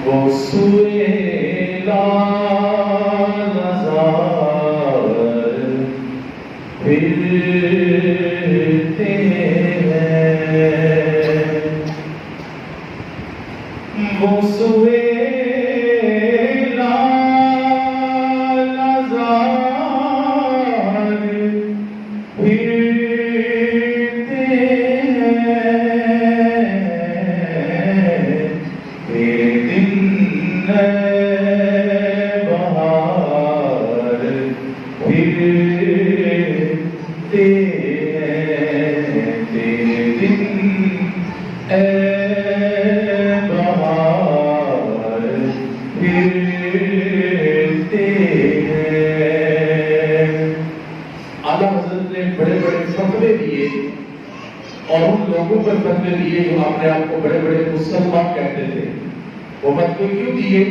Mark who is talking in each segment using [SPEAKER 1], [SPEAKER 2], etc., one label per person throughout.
[SPEAKER 1] وہ سوئے لالزار پھرتے ہیں، وہ سوئے اور ان لوگوں پر فتوے دیے جو اپنے آپ کو بڑے بڑے مسلمان کہتے تھے. وہ فتوے کیوں دیے؟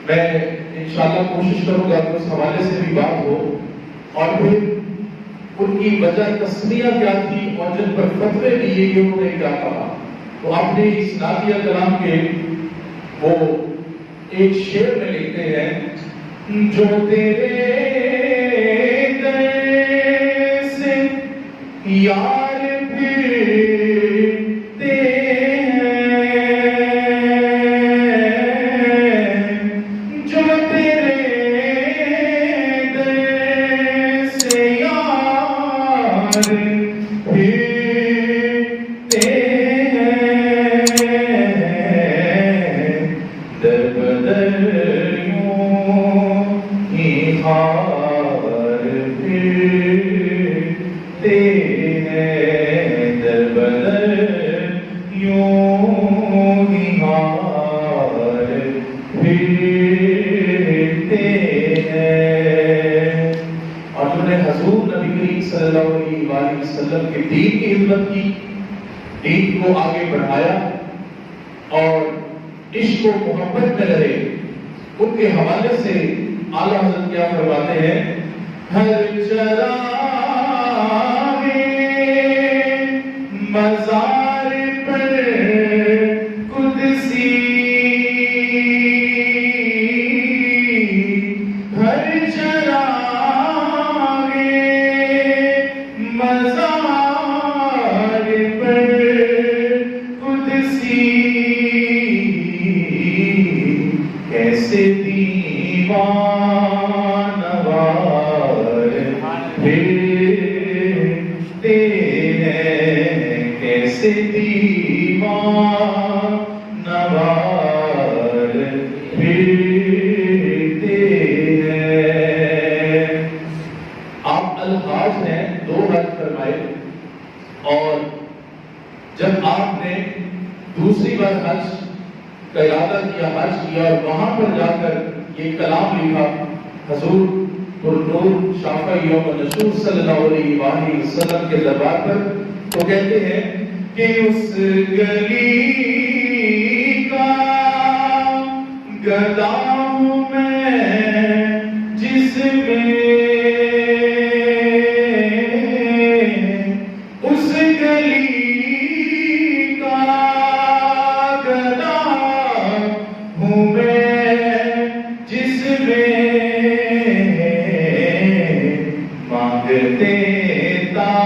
[SPEAKER 1] میں انشاءاللہ کوشش کروں گا کہ اس حوالے سے بھی بات ہو، اور پھر ان کی وجہ تسمیہ کیا تھی اور جن پر فتوے دیے کہ انہوں نے کیا کہا. تو اپنے اس نعتیہ کلام کے وہ ایک شعر میں لکھتے ہیں، جو تیرے در سے یار پھرتے ہیں، جو تیرے در سے یار پھرتے ہیں، در بدر یوں ہی خار پھرتے ہیں، در بدر یوں ہی خار پھرتے ہیں. اور جو نے حضور نبی کریم صلی اللہ علیہ وسلم کے دین کی خدمت کی، دین کو آگے بڑھایا اور عشق و محبت میں رہے، ان کے حوالے سے اعلیٰ حضرت کیا فرماتے ہیں، ہر چراغ مزار پر قدسی، ہر چراغ مزار پر قدسی، کیسے دیوانہ وار پھرتے ہیں، کیسے دیوانہ وار پھرتے ہیں. آپ الحاج ہیں، 2 حج فرمائے، اور جب آپ نے دوسری بار حج کا ارادہ کیا، حج کیا، اور وہاں پر جا کر یہ کلام لکھا حضور پرنور شافع یوم نشور صلی اللہ علیہ وآلہ وسلم کے دربار پر، تو کہتے ہیں کہ اس گلی کا گدا ہوں میں جس میں، اس گلی کا گدا ہوں میں جس میں مانگتے تاجدار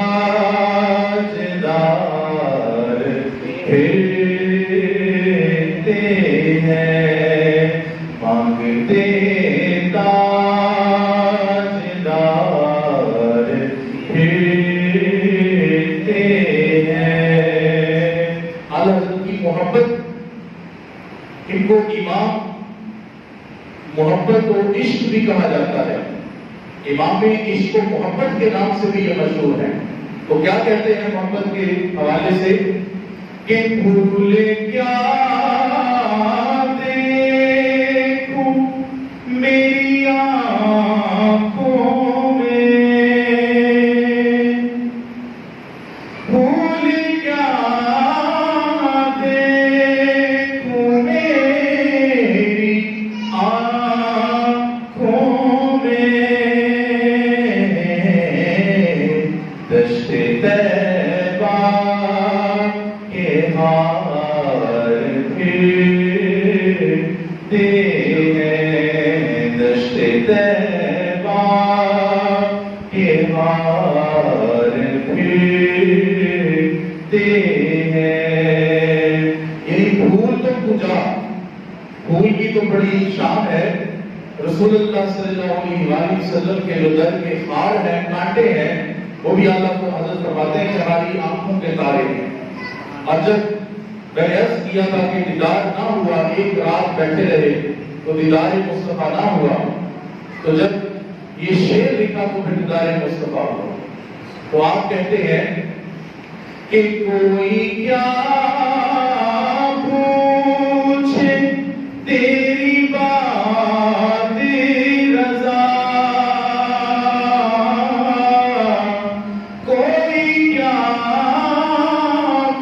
[SPEAKER 1] پھرتے ہیں، مانگتے تاجدار پھرتے ہیں. اعلیٰ حضرت کی محبت، ان کو امام محبت و عشق بھی کہا جاتا ہے. امام عشق و محبت کے نام سے بھی یہ مشہور ہے. تو کیا کہتے ہیں محبت کے حوالے سے کہ بھول کیا دیکھوں میری آنکھوں میں، بھول کیا دیکھوں میری آنکھوں میں، دشت طیبہ کے ہار پھر ہیں دشت طیبہ کے ہار پھرتے ہیں. یعنی پھول تو پوجا، پھول کی تو بڑی شان ہے. رسول اللہ صلی اللہ علیہ وسلم کے جو در کے خار ہیں، کانٹے ہیں، وہ بھی اللہ کو حضرت فرماتے ہیں کہ ہماری آنکھوں کے تارے ہیں. اور جب میں نے عرض کیا تھا کہ دیدار نہ ہوا، ایک رات بیٹھے رہے تو دیدار مصطفیٰ نہ ہوا، تو جب یہ شعر لکھا تو پھر دیدار مصطفیٰ ہوا. تو آپ کہتے ہیں کہ کوئی کیا پوچھے تیری بات رضا، کوئی کیا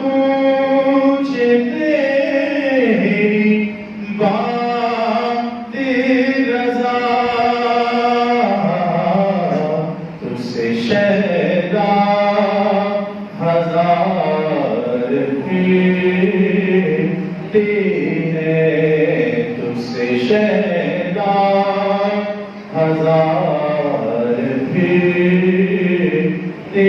[SPEAKER 1] پوچھے تیری بات رضا، تجھ سے شیدا ہزار پھرتے ہیں، تجھ سے شیدا ہزار پھرتے